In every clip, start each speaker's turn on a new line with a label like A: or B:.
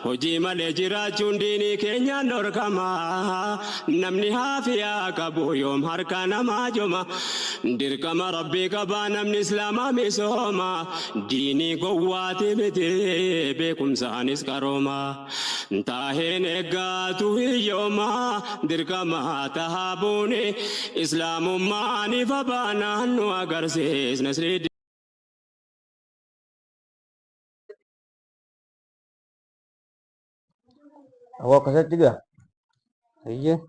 A: hojii malee jiraachuun diinii keenyaan dhorkama. Namni haafiyaa qabu yoom harka namaa joma. Dirqama rabbii qabaa namni islaamaa misooma. Diinii gowwaati miti beekumsaanis qarooma. Taaheen eeggaatu hiyyooma. Dirqama tahaa buune islaamummaan ifa baanaan nu agarsiisna.
B: هو كسرت جا
C: هي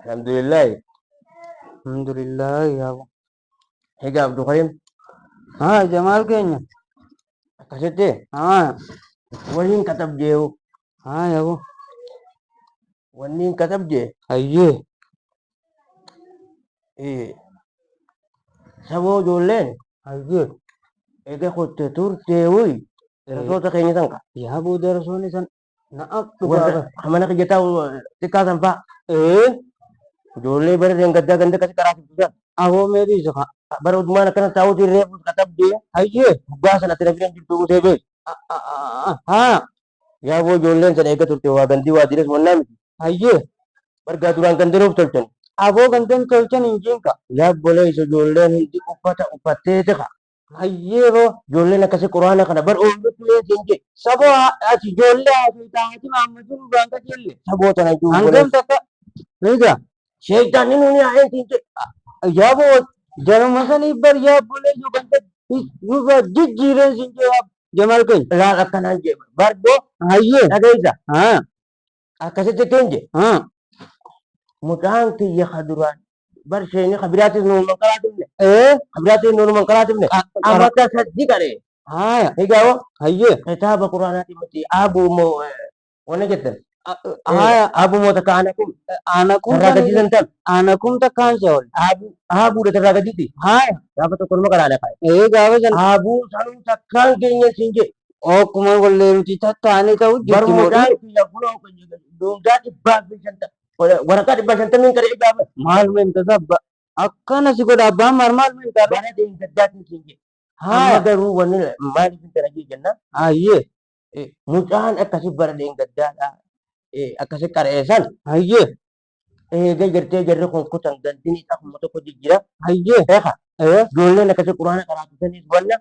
B: الحمد لله.
C: الحمد لله يا أبو.
B: هيك عبد الكريم
C: ها جمال كينيا.
B: كسرت
C: ها
B: وين كتب جيو
C: ها يا أبو.
B: وين كتب جي
C: هي
B: إيه سبو جولين
C: هي
B: إيه كنت تور تيوي رسول تكيني تانك
C: يا أبو درسوني سن نأك
B: ورا
C: بابا.
B: كمان كجتا تكا تنفع
C: إيه
B: جولي بره yang gada ganda kasih keras juga
C: أبو मेरी जगह.
B: baru mana kena tahu di rep kata dia
C: هي
B: bahasa nanti dia bilang gitu sebe
C: ها
B: ya wo jolen sana eka turte wa gandi wa diris wannan
C: هي
B: bergaturan kandiru tolten
C: أبو كنتن كلتن إنجيل का.
B: ya boleh iso jolen di upata upate teka
C: هي بو
B: jolen kasih Quran kana bar umut le jinje
C: सबो आज जोल्ले आज ताकि मामूदुन बांका जोल्ले.
B: sabo tanah itu
C: अंगम तक नहीं क्या
B: syaitan ini ni ayen jinje
C: या वो जन्म मसन इबर या बोले जो बंदे वो जिजीरे सिंजे आप जमाल कहीं.
B: la akan anje bar do
C: هي
B: ada isa
C: हाँ
B: akasih tenje
C: हाँ
B: mutang ti ya khaduran bar shayni khabirati nur mangkalatim ne
C: إيه
B: khabirati nur mangkalatim ne amata saddi kare
C: हाँ
B: higawo
C: هي
B: kitab Qur'anati mati abu mo wana jetten
C: हाँ
B: abu mo takanakum
C: आनकुम
B: raga jidan tam
C: आनकुम तक कहाँ से whole.
B: abu de raga jiti
C: हाँ
B: dapat to kurma kala kai
C: ये गावे जन
B: abu sanu takkan kenya sinje
C: ओ कुमार बोले रुचि था आने का वो
B: bar
C: जितनी
B: mo
C: मोटी
B: dan ya kuno ko do dati ba bisanta waraka di basanta min kare igabe
C: माल में इंतज़ा अक्का न सिको डाबा मार माल में इंतज़ा.
B: bana de gaddati sinje
C: हाँ
B: amagaru wani mali sin taraji janna
C: हाँ ये
B: mutaan akasi bara de gaddada akasi karesan
C: हाँ ये
B: garte jarre kon kutan gandini tak moto ko jijira
C: हाँ ये
B: eka
C: إيه
B: dole na kasi Qur'an karatu sanis wala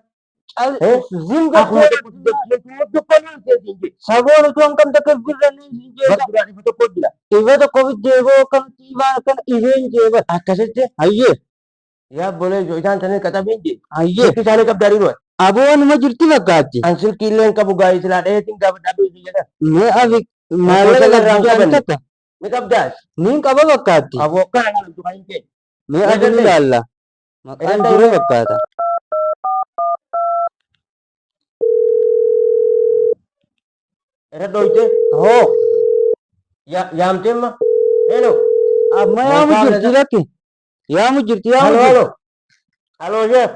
C: चल
B: eh
C: जिंदा
B: aku moto ko jijira to ko ni se sinje
C: सबो न तो अंकम तक फिर रही जिंजे
B: bar Qur'an foto ko jira
C: इवे तो कोविड जेबो कम तीवा कम इवेंट जेबो
B: akasi te
C: हाँ ये
B: ya boleh jo idan tane kata binji
C: हाँ ये
B: ki sale kab dari ro
C: अबो न मजरती वकाती
B: ansil kilen ka bugai sila eh tinggal dabi sinje
C: मैं अभी
B: Kalau
C: माले
B: saya
C: लग
B: rangka
C: रहा
B: bani.
C: था
B: ni kab das
C: नीं कब वकाती
B: abo kan ang tu kain ke
C: मैं
B: Lagi
C: अभी नहीं
B: deh.
C: डाला मकान
B: Lagi
C: पूरे
B: deh.
C: वकाता
B: era doite
C: हो
B: ya yam tema hello
C: अब मैं
B: Mau
C: यहाँ
B: kau
C: मुजरती
B: ada-
C: रखी यहाँ मुजरती
B: halo halo halo chef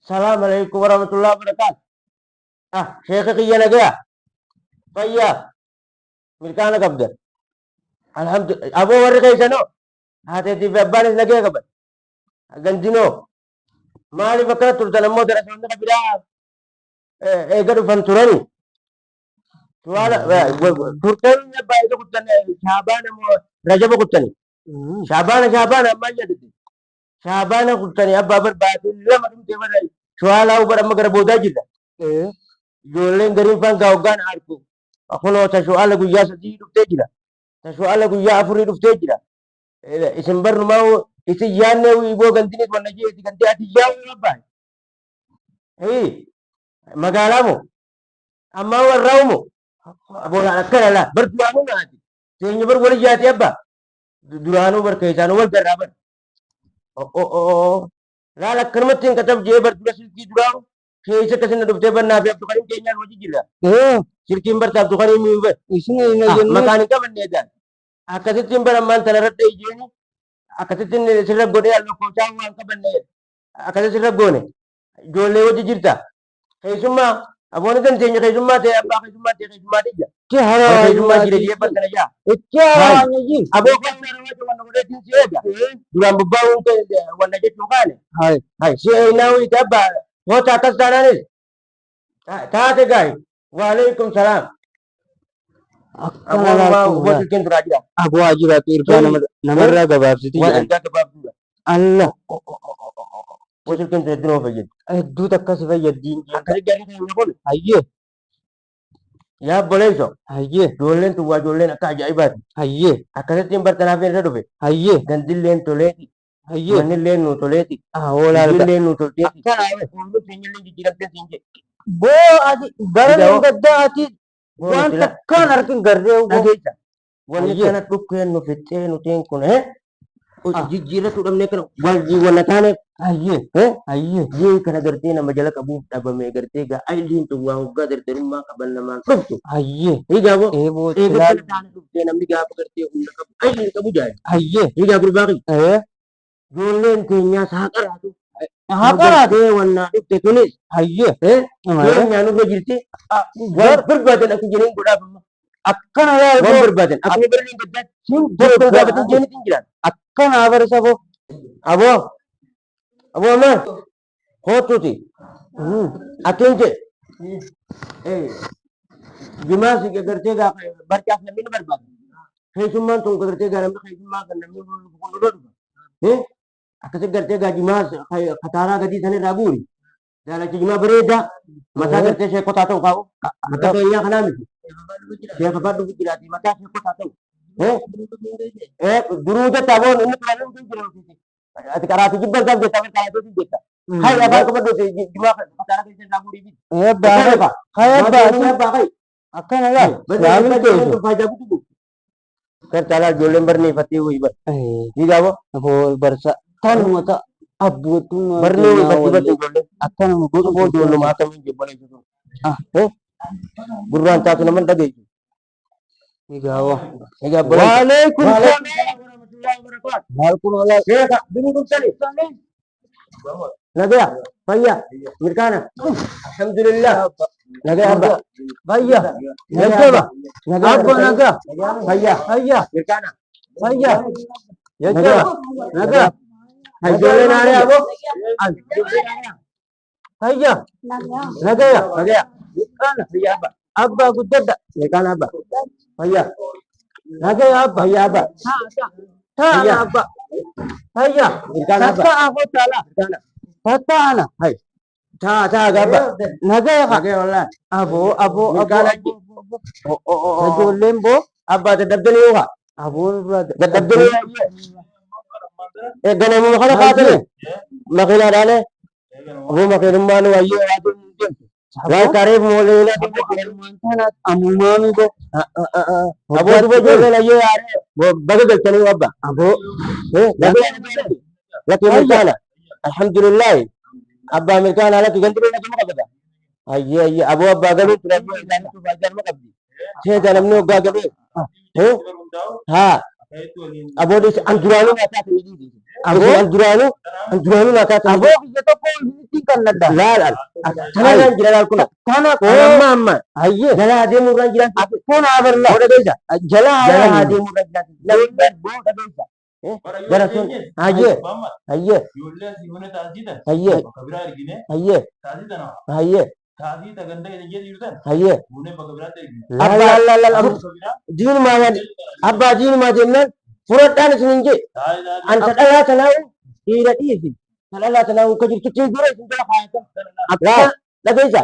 B: Assalamualaikum warahmatullahi wabarakatuh ah syekh kiya na gaya kaya milkana kabda alhamdulillah abo warre kay sano hate ti babbanis na gaya kabda gandino mali bakra turtana mo dara sonda kabira gadu fanturani tuala turtani na ba ito kutani shabana mo rajab kutani shabana amma jadi shabana kutani abba bar baati lama dum te bada tuala ubar amma gara boda jida
C: إيه
B: jolen garin fan gawgan arku akono ta suala guyya sadi dufte jira ta suala guyya afuri dufte jira isin bar mau isi yanne wi bo gantini wonna je iti ganti ati yawo rabba hey magala mo amma warraw mo abora akkana la bar duwanu na ati tenya bar wali jati abba duranu bar kaysanu wal garabar la la karmatin katab je bar durasil ki duraw kaysa kasi na dufte bar nabi abdu karim kenya wajib jira
C: إيه
B: Sirkin bar tabtu kan imi bar.
C: इसने इन्हें जन्म
B: Makanin ka man nedan. Akasitin bar man tanarat da ijeni. Akasitin sirab gode al ko chawan ka ban ne. Akasit sirab gone. Jole wajib jirta. Kaysumma abone dan tenya kaysumma te abba kaysumma te kaysumma te ja.
C: क्या
B: Kaysumma
C: हरा
B: jire jire bar kana ja.
C: क्या
B: Hai.
C: हरा जी
B: Abo ko na wajib wan gode tin siya. Duran babawon ka wanda je tukane.
C: हाय
B: Hai siya inawi ta ba. Ho ta kas dananis. Ta te gai. Waalaikum salam.
C: akkana laatu
B: Wasil kentu raja.
C: aboo ajiraatu irkaa namarraa gabaabsiti
B: Wal
C: jedhan
B: ergaa gabaabduudha.
C: alla
B: Wasil kentu hedduu nama fayyadu.
C: hedduutu akkasi fayyaddiin
B: Akkasi gaarii kan kun
C: hayyee
B: yaa boleeyso.
C: hayyee
B: Ijoolleen tun waa ijoolleen akka ajaa'ibaati.
C: hayyee
B: Akkasittiin bartanaaf irra dhufe.
C: hayyee
B: Gandilleen toleeti.
C: hayyee
B: Mannilleen nu toleeti.
C: hoolaa
B: Ijoolleen nu tolteeti.
C: akkana
B: Ooluu keenyallee jijjiiramtee siin jedhe.
C: boo ati gara
B: Ijaa
C: nan gaddaa ati waan
B: Boosila.
C: takkaan harkin gardee
B: Dhageessa. Wanni
C: Hayyee.
B: kana dhukkeen nu fixee nutiin kun jijjiirratu dhabnee kana wal wal taane
C: hayyee hayyee
B: jiin kana gartee nama jala qabuuf dhabame gartee gaa ayiliin tun waa hoggaa dardarummaa qaban namaan dhuftu.
C: hayyee
B: Higaa boo
C: eeboo
B: eega
C: silaa
B: kana taane dhuftee namni gaafa gartee humna qabu ayiliin qabu jaaye.
C: hayyee
B: Higaa gurbaa qiyya. Ijoolleen keenyaa haa qaraatu.
C: haa qaraate
B: Gartee wannaa dhufte tunis
C: hayyee
B: keenyaa nurra jirti. Waan barbaadan akka jeniin godhaaf amma.
C: akkana
B: Waan
C: laalboo
B: barbaadan akkuma birriin gaddaatti
C: sin
B: tokko gaafatan jeniitiin jiran.
C: akkana barisa boo
B: Aboo aboo amaan kootuuti. Atiin jedhe jimaasi gartee gaafa barcaaf namni ni barbaada. Keessummaan tun gartee gaa namni keessummaa kan namni qulqulluu dhufa. Akkasii gartee gaa jimaas kataaraa gadii sanirraa guuri. Jaalachi jimaa bareedaa mataa gartee sheekotaa ta'u kaa'u. Mataa keenyaa kanaa miti. Sheeka badhu jiraati mataa sheekotaa ta'u. Duruu jetta aboon inni kanaan hundi jira. Ati karaati jibban isaa jetta kan karaati jetta. Hai abaa qabadhu jimaa kataaraa keessaa guuri.
C: eebbaa hayabbaati akkana laal laaluu keessa
B: Faayidaa guutuu. Kan caalaa ijoolleen barneeffattee wayii bar. Hiigaa boo
C: aboo barsa tanuma ta'a abbootummaa
B: barneeffattee batte ijoolleen.
C: akkanuma
B: Gosa boo ijoolluma akkamiin jibbalee gurraan taatu nama hin dhageessu.
C: igaawa
B: Egaa
C: waalaikum salaam
B: Maalkun olaa seeta binuu dhugtani. Nagaya fayyaa mirkaana. Alhamdulillah. Nagaya abba.
C: fayya
B: Nagaya
C: jajjaba
B: Nagaya
C: abba nagaa
B: Fayyaa
C: fayya
B: mirkaana.
C: fayya jajjaba nagaa
B: Ijoollee naanee aboo.
C: fayya
B: Nagaya nagaya. Mirkaana fayyaa abba.
C: abbaa guddadha
B: Mirkaana abba. Fayyaa.
C: nagaya abba
B: Fayyaa abba.
C: taana abba fayya
B: Mirkaana abba.
C: tatta afoo taala
B: Mirkaana.
C: tattaana
B: Taa gabba.
C: nagaya ka
B: Nagaya wallaahi.
C: aboo aboo
B: Mirkaana
C: aboo
B: achi.
C: ijoolleen boo
B: Abbaa dadhabdanii yoo haa.
C: aboon irraa
B: Dadhabdanii ganamuma kana kaatame makiinaadhaan aboo makiinummaan wayyee waatuun hin deemtu. Waan kareef moolee
C: tana amumaami boo
B: aboo duba ijoollee layyee yaadee baga galchanii abba.
C: aboo
B: Lati mirkaana. Alhamdulillahi. Abbaa mirkaana alatti gandiree natti ma qabata. Ayyee aboo abbaa galuu ture abboo isaaniitu faayidaa ma qabdi. Seeta namni waggaa galee. Haa. Aboo dhis anduraanuu nyaataa ta'e jiiti. Aboo anduraanuu nyaataa ta'e.
C: aboo biyya tokko itti kalladha
B: Laal tanarraan jira laal kuna.
C: kana
B: Amma
C: hayyee
B: jala adeemuurraan jiran.
C: kun abarla
B: Booda beeysa.
C: jala
B: Jala
C: haala
B: adeemuurraan jiran. Namni booda beeysa. Jara sun hayyee hayyee hayyee hayyee hayyee hayyee. Abbaa diinumaa waan abbaa diinumaa jennaan furadhaan isin hin jee. Anta dhalaa tanaa'u dhiira dhiisi. Dhalaa tanaa'u ka jirtu ittiin dura isin jala faayatan. Akka dhageessa.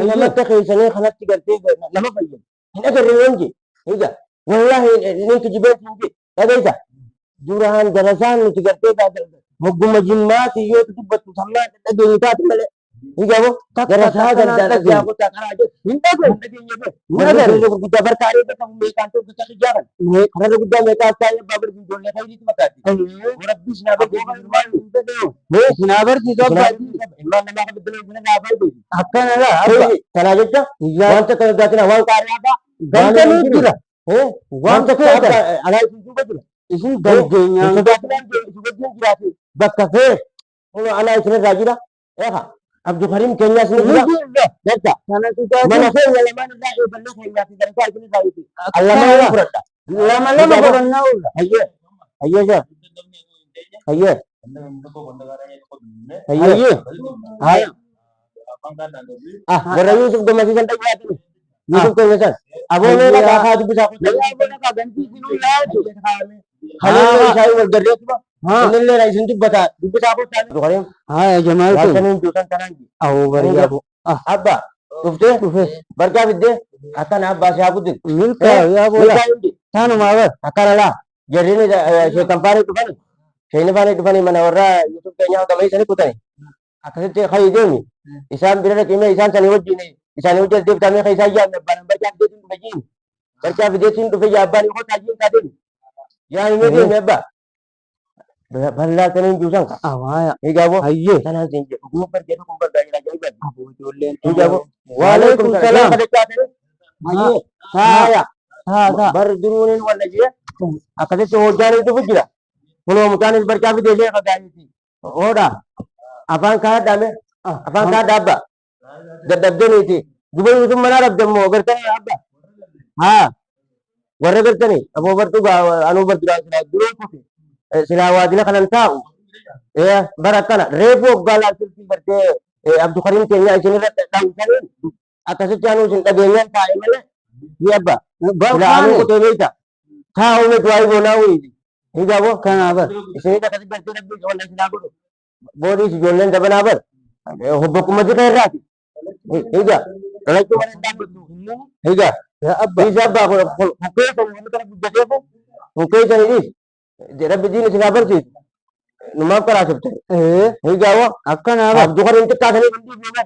B: Nama akka keessanii kanatti gartee nama fayyadu. Hin agarre yoon jee. Egaa wallaahi inni kijibee hin jee. Dhageessa. Duraan darasaan nuti gartee hogguma jimmaati yoo dubbattu sammaa dhageenyu taate malee. Higamoo darasaa gandaadha jaakotaa karaa jiru. Hin dhageenye. Warri gurguddaa barkaaree bakka meeqaan ta'u bakka ijaaran. Karra guddaa meeqaa taa'ee abbaa barbi ijoollee fayyadiitu mataati. Rabbi sinaa barbaadu.
C: sinaa barsiisu abbaa
B: Ilmaan namaa kan biddeen sana naa barbaadu.
C: akkanadha abba
B: Kanaa jecha wanta kana gaatina waan qaaraa abbaa.
C: gandanuu jira
B: Wanta kana alaa isin duuba jira.
C: isin dandeenyaan
B: Bakka fee alaa isinirraa jira. Eegaa Abdul Karim keenyaas ni jira. Jecha
C: kanatu
B: mana
C: taate
B: keenya lamaan irraa eebbannoo keenyaa fi darasaa isinirraa yuuti. Allamaa fudhadha.
C: lama lama godhannaa oola
B: Hayyee hayyee jira. Hayyee
C: hayyee
B: hayyee. Warra Yuusuf gammasiisan dhaggeeffatu. YouTube keenya san. Aboo mee
C: Hayya.
B: dhaqaa kaa dubbisaa kun.
C: Wala bona ka ganti sinu laatu.
B: Haleellee
C: Ha.
B: isaa wal garreettuma.
C: Ha.
B: Innillee na isin dubbataa. Dubbisaa kun taane. Dukareem.
C: Haya jamaatu.
B: Raabsaniin juutan tanaan ji.
C: Awo bari yabu. Ah.
B: Abba dhuftee
C: Dhufe.
B: bargaa fiddee akkana abbaa si haa guddin.
C: Milka yabola.
B: Milkaa hundi.
C: Tanuma bar.
B: Akkana laa. Jarrini sheekan faanii dhufani. Sheekni faanii dhufanii mana warraa YouTube keenyaa gamee isanii kutani. Akkasitti kayii deemi. Isaan bira dhaqimee isaan sanii wajjin isaanii wajjin deebtamee kan isaan yaadne abbaan barcaa fideetiin dhufe jiin. Barcaa fideetiin dhufe abbaan yoo taajiin taateen. Yaa himee deemi abbaa. Bal'aa saniin juusan ka.
C: Awaya.
B: Egaaboo.
C: Hayyee.
B: Sanaan siin jedhu. Dhuguma barjaa kun bargaa jira ajaa'iba.
C: Abu ijoolleen.
B: Egaaboo.
C: Waalaikum salam.
B: Hayyee.
C: Saya.
B: Haaya.
C: Sa.
B: Bar duruuniin walla jee. Akkasitti hojjaan dhufu jira. Kunoo mucaanis barcaa fidee sheeka gaariiti. Oodha. Afaan kaa dhaame. Afaan kaa dhaabba. Dadhabdaniiti. Duba yuutuun manaa dhabdammoo gartanii abba. Haa. Warra gartanii aboo bartuu anuu bartuudhaan silaa duree kufe. Silaa waadina kanan taa'u. Bara akkana reefu hoggaa laalturtii bartee abdukariin keenya isinirra dhawusaniin akkasitti anuu isin dhageenyaan taa'e malee ni abba. Silaa anuu kutee beeyta. Taa'u meetu waa'ee boonaa wuyiiti. Ni gaaboo.
C: Kana bar.
B: Isinii akkasitti bartee dhabbii walla silaa godhu. Boodis ijoolleen dabalaa bar. Hobbokkuma jika irraati. Higa. Dhalachuu mana dhaabbatu. Higa.
C: Ya abba.
B: Isa abbaa hukkee kan namni kana guddateefu hukkee saniidhis. Rabbi diin isin abarsiisu. Numaaf karaa sibtan. Higa woo.
C: Akkana bar.
B: Abduu kan hin xiqqaatanii kan dhiibnee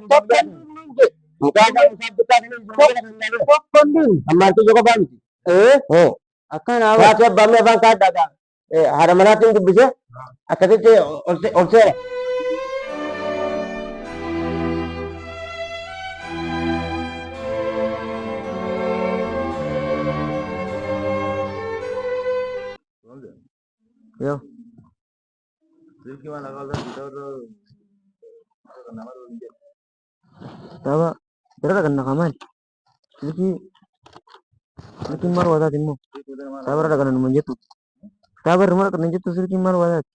B: mukaa isaa isaaf xiqqaatanii
C: Tokkondin.
B: ammaantu joko baamiti.
C: Akkana bar.
B: Taatee abbaan mee afaan kaadhaadha. Haadha manaatiin dubbisee akkasitti ol seera.
C: Yo. Tawa. Berapa kan nakaman? Silki maru wadat immo. Tawa berapa kan menjetu? Tawa rumah kan menjetu silki maru wadat.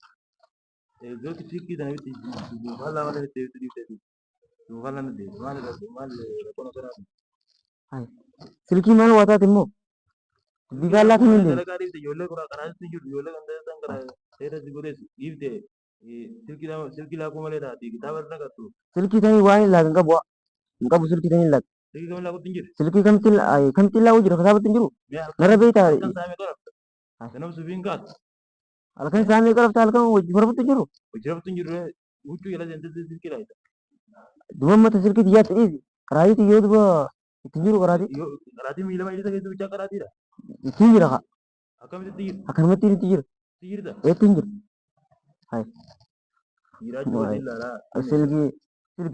C: Hai. Silki maru wadat immo. Bigala kan ini. Silki tani wani lag enggak buat. Enggak bu silki tani lag. Silki kam til lau jiro kasabat tinjuru. Nara beta. Alkan sami kalau tal kan wajib berapa tinjuru. Dua mata silki dia tadi. Kerai tu yo dua. Tinjuru kerai. Tinjuru kak. Akan mati tinjuru. Tinjuru. Hai.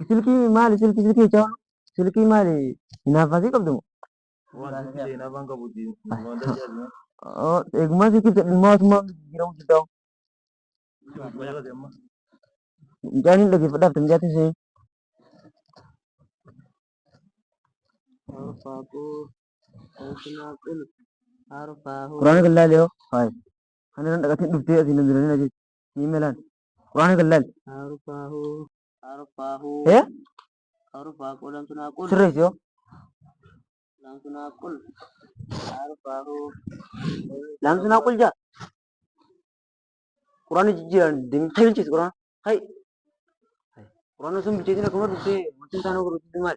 C: Silki mali silki cawan. Silki mali nafasi kab dum. Oh, एक मास की मास मास गिराऊं जिताऊं जाने लगे पता तुम जाते से कुरान कल्ला ले हाय हने नंद कथि दुपते अति नंद ने जी ईमेलन कुरान कल्ला है serius yo langsung aku aja Quran jijiran demi cil Quran hai Quran sum bicara nak kumar dute macam tanah kurut dengar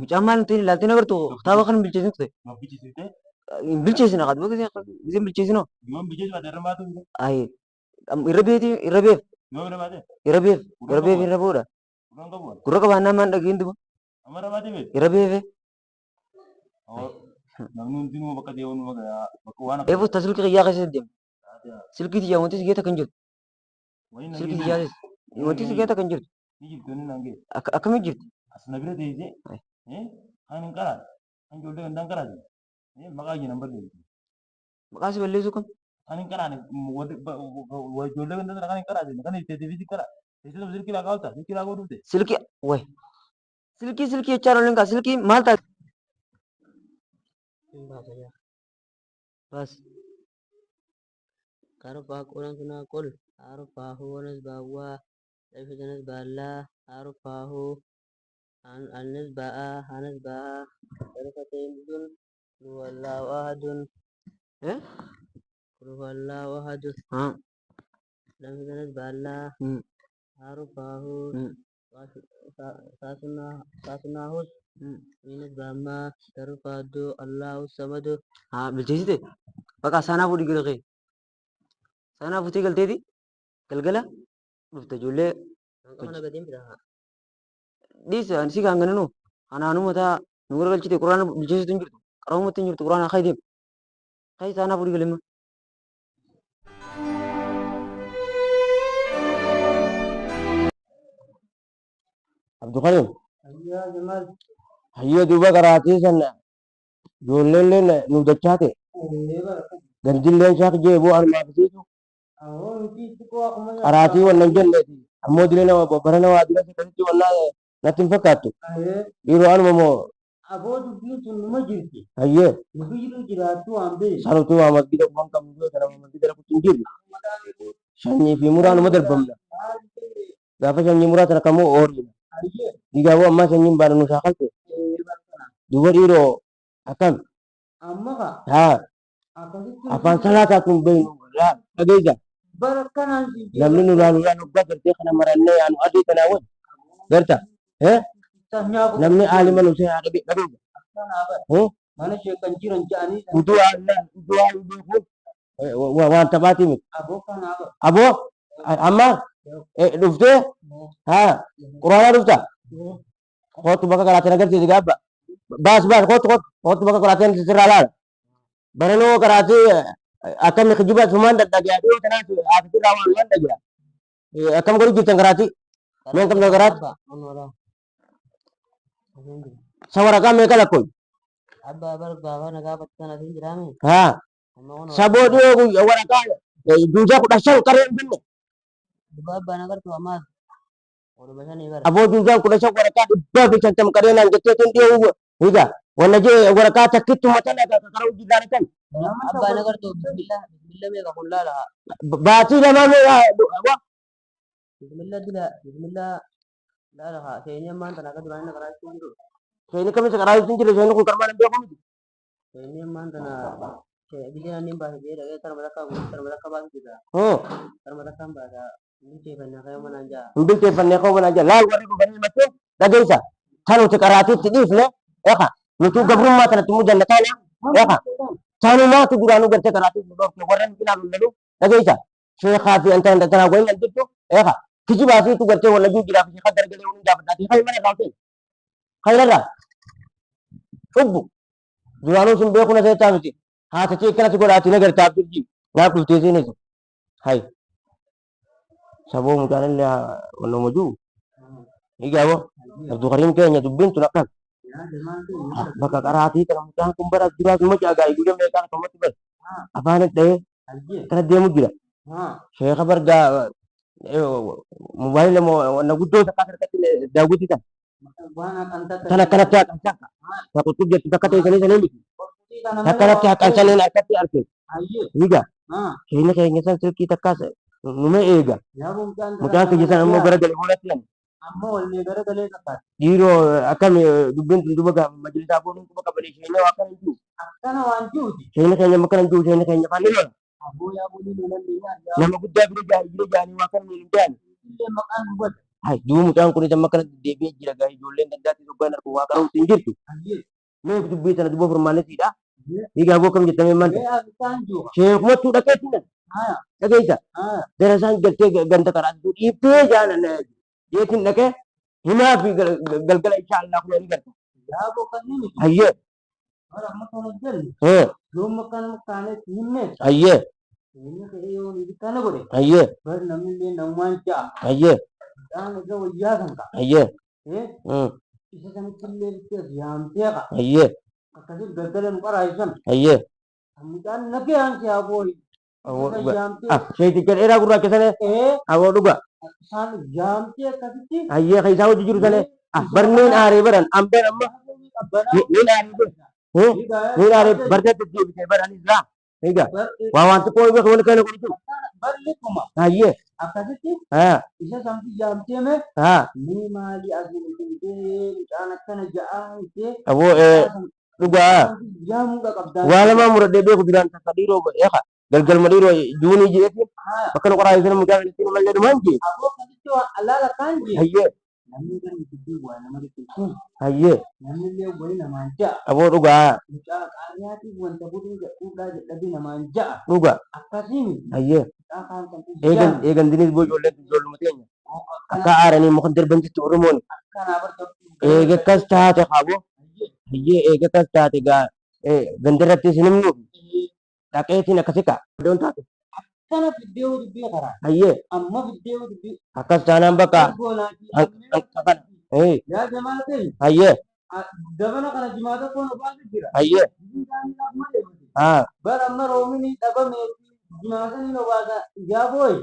C: macam mana tu latin agar tu tahu kan bicara tu bicara nak ada bagus ya bicara no ai irabe irabe kurang kawan nama anda gindu irabe Evo tasul ke ya kasi dem. Silki dia wanti sigeta kanjut. Silki dia wanti sigeta kanjut. Akami jit. Makasih balik sukan. Silki, wah. Silki cara lengkap. Silki malta. Bas. Karo pak orang kena kol. Aro pahu onas bawa. Tapi jenis bala. Aro pahu. Anas ba'a darfatain dun huwallahu ahadun eh huwallahu ahadun lam yanas ba'alla harufahu sasunahus minus ba'amma darfadu allahu samadu bilcheessite bakka saanaa fuudhi galqee saanaa fuutee galteeti galgala dhufte ijoollee dhiisa si gaanganinu anaanuu mataa nu garagalchite quraana bilcheessitu hin jirtu qaramumatti hin jirtu quraana akkai deem kai saanaa fuudhi galimma
B: Abdulkarim. Hayya duuba qaraatii sana ijoolleen nu dachaate gandilleen shaak jeeboo almaafisiisu qaraatii wannan jenneeti ammoo dilee barana waa dila sakasitti wannaa natti hin fakkaattu dhiiroo anuma moo
C: aboo dubbiin sun numa jirti
B: hayyee
C: dubbii jiraattu waan beeku
B: sanutu waa masgida kuban qabnu sana masgida rakkutti hin jirre sanyii fi muraa numa darbamna gaafa sanyii muraa sana kamuu oolina digaawoo ammaa sanyiin baana nu shaakalte duba dhiiroo akkam haa afaan salaataa kun beeynu dhageeysa namni nu laaluudhaan waggaa gartee kana marannee yaanu adii tanaa wajji garta namni aalima nu seenaa dhageeysa
C: mana sheekan jiran jedhanii
B: utuu beekuun waan taphaatii miti aboo ammaa dhuftee haa quraanaa dhufta kootu bakka qaraateen agarsiisi gaabba baas kootu bakka qaraateen sirraa laala baranoo qaraatee akkam kijiba sumaan dadhagaa dhiyoo tanaas afitirraa waan dhagaa akkam godhu jirtan qaraatii meen qabda qaraati sawaraqaa meeqa lakkoy haa saboo dhiyoo waraqaa juujaa 15 qaree hin binne aboo juujaan 15 waraqaa 150 qaree naan jettee tun dhiyoo higa wanna je waraqaa takkitti matana qaruu jillaanatan
C: abbaan agartu bismillah meeqa kun laala
B: baatii lamaa meeqa
C: bismillah laala haa seenii ammaan tana akka duraan qaraachuu jiru
B: seenii kamisa qaraachuu jiru seenii kun karmaan beeku miti
C: seenii ammaan tana biyyeen anniin baase jee dhagee tarma takka baase jira tarma takkaan baasa bilcheeffannee ka'ee manaan jaa
B: bilcheeffannee ka'ee manaan jaa laal warri dhufanii mattee dhageessa tanuti qaraatiitti dhiifne eqa nuti gabrummaa kanatti immoo jannataana eqa tanumaatu duraanuu gartee qaraatiitti dhorke warreen ilaalu lalu dhageessa sheekaa fi anta tanaa goyin jirtu eqa kijibaa fi tu gartee walla juujiraa fi sheekaa dargalee waliin gaafadhaati ka'ee mana irraa ta'e ka'ee cubbu duraanuu sun beeku na seetaa miti haata kee akkanatti godhaatii nagartaaf jirji naaf dhuftee seenesu hay saboo mucaan illee wannoo majuu higaabo Abdulkarim keenya dubbiin tun akkas bakka qaraatii kana mucaan kun bara jiraatu maci agaa guyyaa meeqaan akkamatti bare afaan dhahee kana deemu jira sheeka bargaa mobaayila wanna guddoo takkaa harkatti daawwitii tan akkanatti haqansaa ta quxxub jettu takka teessanii sanii miti akkanatti haqansaniin harkatti arge higa keenya keenya san silkii takkaas nume eega mucaan kiyya san ammoo gara galee mul'atti yan
C: ammoo wallee gara galee kakkaate
B: dhiiroo akkam dubbiin tun duba majlisaa boonuu quba qabalee sheenya waa kana jiru
C: akkana waan jiruuti
B: sheenya keenya makana jiru sheenya keenya faanni lola
C: aboo yaa bulii lolan
B: nama guddaa bira jaanii waa kana hin jaani
C: illee maqaan hubata
B: hai duuba mucaan kun isa makana deebi'ee jira gaa ijoolleen daddaatti dubban argu waa qaruutti hin jirtu meef dubbii tana duba furmaanesiidha higaa boo kam jettamee manta sheekumattuu dhaqeetti dhageessa darasaan galtee ganda karaatu dhiibtee jaanan jeetiin dhaqee himaa fi galgala insha Allah kun ni garta
C: yaaboo kanneen
B: hayyee
C: bara amma kana jalli yoo makkaan makkaanee himmee
B: hayyee
C: inni ka'ee yoo ni kana godhe
B: hayyee
C: bar namni illee namumaan ja'a
B: hayyee
C: daan egaa wayyaa kan ta'a
B: hayyee
C: isa sanitti illee itti yaamtee qa
B: hayyee
C: akkasii galgala nu qaraayisan
B: hayyee
C: mucaan nagee hansi yaaboo
B: sheeticha dheeraa gurraacha sanee aboo dhuga
C: isaan yaamtee akkasitti
B: hayyee kan isaa hojii jiru sanee barneen aaree baran ambeen amma niin aaree baran niin aaree barteetti deebisee baranis laa Egaa waa wanti koo beeku wal kana godhu.
C: Barri kuma.
B: Hayyee.
C: Akkasitti
B: Haa.
C: isa samti jaamteeme
B: Haa.
C: ni maali asirritee mucaan akkana ja'a itee
B: Aboo dhugaa.
C: jaamuu qabdaa.
B: Waa lama muradhee beeku biraan takka dhiiroo eeqa. Galgalma dhiiroo duunii jeetiin bakka nu qoraa isa mucaan ittiin mallee dhumaan jee.
C: Aboo akkasitti waa alaala kaan jee.
B: Hayyee.
C: Namni gadi guddii waa nama dhiyeessu.
B: Hayyee.
C: Namni illee wayii namaan ja'a.
B: Aboo dhugaa.
C: Mucaa qaariyaatiif wanta buduu jedhuudhaa jedhabii namaan ja'a.
B: Dhugaa.
C: Akkasiin
B: Hayyee.
C: mucaa kaan kan
B: Eegan dinis boo ijoolleen ijoolluma teenya. Akka aaranii muka darbantitti Oromoon.
C: akkanaa barjaa.
B: Eega akkas taate qabu. Hayyee eega akkas taate gandarratti isin himnu dhaqeetiin akkasi ka'a. Iddoon taate.
C: Kana fiddee dubbii karaa.
B: Hayyee
C: Amma fiddee dubbii.
B: akkas taanaan bakka
C: Yaa jamaa ta'e
B: hayyee
C: dabana kana jimaata koon obaatu jira.
B: hayyee haa
C: Bara amma roomini dhabamee jimaata ni obaasa yaa booy.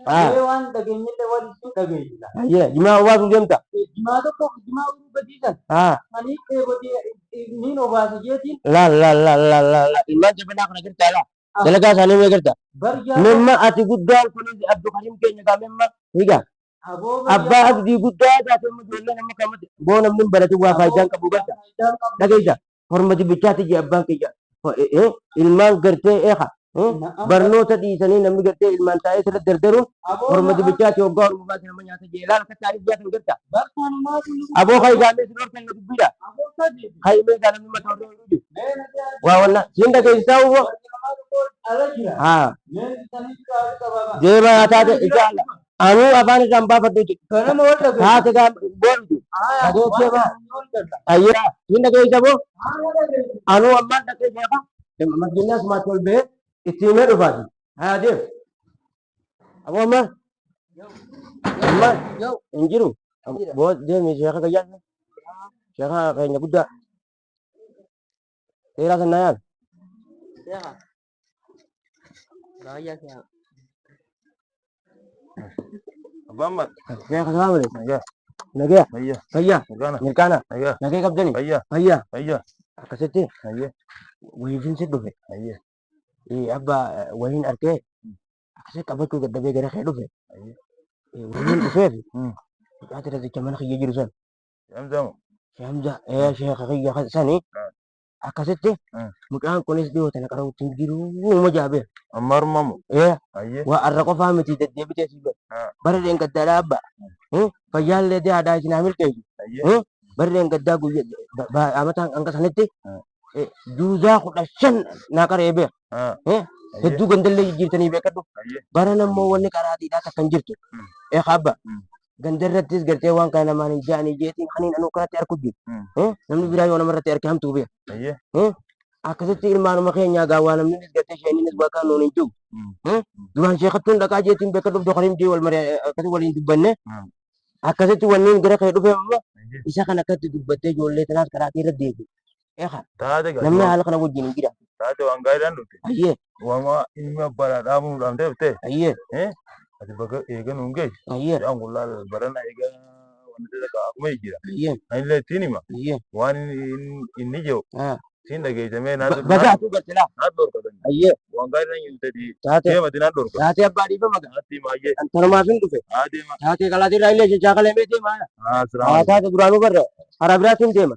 B: haa
C: Waan dhageenyillee walitti dhageessisa.
B: hayyee jimaa obaasuu deemta
C: Jimaata koo jimaa uruu badiisan.
B: haa
C: Ani eegodee ni obaasa jeetiin.
B: la ilmaan jabanaa kana jirtaa laa dalagaa isaanii mee jirta
C: Barjaa
B: memma ati guddaan kunis abdu karim keenya kaa memma higa
C: aboo
B: abbaa abdii guddaa taate amma ijoollee nama kamatti boo namni hin barate waa faayidaan qabu garta dhageessa hormati bichaati jee abbaan kiyya ilmaan gartee eeka barnoota dhiisanii namni gartee ilmaan taa'ee sirra dardaruun hormati bichaati hoggaa hormumaati nama nyaata jee ilaala akka taa'ee jaatan garta aboo kaayigaamee si dhorkan na dubbiidha kaayimee isaa namni mataa horree hin waa wanna siin dhageessisaa uwwa haa deema taate isaala anuu afaan isaan baafadhu taate gaa boolti dhageessee ayyaa siin dhageessa boo anuu ammaan dhageessee ka masginni asumaatti ol bahee ittiin himee dhufaati haa deem aboo ammaan hin jiru boo deemi sheeka gayyaa sheeka keenya guddaa seeraa sannaa yaal
D: Abammat.
B: sheeka salaam alaikum
D: Nagaya.
B: nagaya
D: Nagaya.
B: fayyaa
D: Nagana.
B: mirkaana
D: Nagaya.
B: nagaya qabdanii
D: Nagaya.
B: fayyaa
D: Nagaya.
B: akkasitti
D: Nagaya.
B: wayiifinsi dhufe
D: Nagaya.
B: abba wayiin arkee akkasii qabachuu dadhabee gara kee dhufe wayiin dhufeef mucaa tiraticha mana kiyya jiru san
D: Yamzamu.
B: shamja sheeka kiyya sanii akkasitti mucaan kunis dhiyoota na qarawutti jiru uma jaabee
D: Ammarmamu. Nagaya.
B: waa arra qofaa miti deddeebitee si bara dheengaddaadha abba fayyaallee haadhaa isinaa milkeessu
D: Nagaya.
B: bara dheengaddaa guyyaa amataan hanga sanitti juuzaa 15 naa qaree beeka hedduu gandallee jijjiirtanii beekadhu
D: Nagaya.
B: bara nammoo wanni qaraatiidhaa takkan jirtu abba gandarrattis gartee waan kana namaan hin jaanii jeetiin kaniin anuu kanatti arku jiru namni biraa yoo namarratti arge hamtuu beeka
D: Nagaya.
B: akkasitti ilmaanuma keenyaa gaawwaa namnis gartee isheenis bakka nuun hin jiru duraan sheekattuun dhaqaa jeetiin beekadhu obdo karim jee wal maree akkasii waliin dubbanne akkasitti wanniin gara kee dhufe amma isa kan akkatti dubbattee ijoollee tanaas karaatii irra deebi
D: Taate gaa.
B: namni haala kana wajjin hin jira
D: Taate waan gaariidhaan dhufte.
B: ayyee
D: Wama ilmi abbaadhaa dhaabuudhaan deebite.
B: ayyee
D: Ati bakka eegan hun geessu.
B: ayyee
D: Jedhaan gullaa barana eegaa wanti takka akkuma jira.
B: ayyee
D: Ani illee ittiin hima.
B: ayyee
D: Waan inni jiru. Siin dhageessamee naatu.
B: bagaatu gartee laa
D: Naatu dhorkatan.
B: ayyee
D: Waan gaariidhaan jirtati.
B: taate
D: Deemati naatu dhorkatan.
B: taate abbaa dhiifa magaa
D: Naatti maayyee.
B: tanumaaf hin dhufe
D: Haa deema.
B: taate kalaatii irraa illee jechaa kalee mee deema
D: Haa salaam.
B: taate duraanuu barra karaa biraatiin deema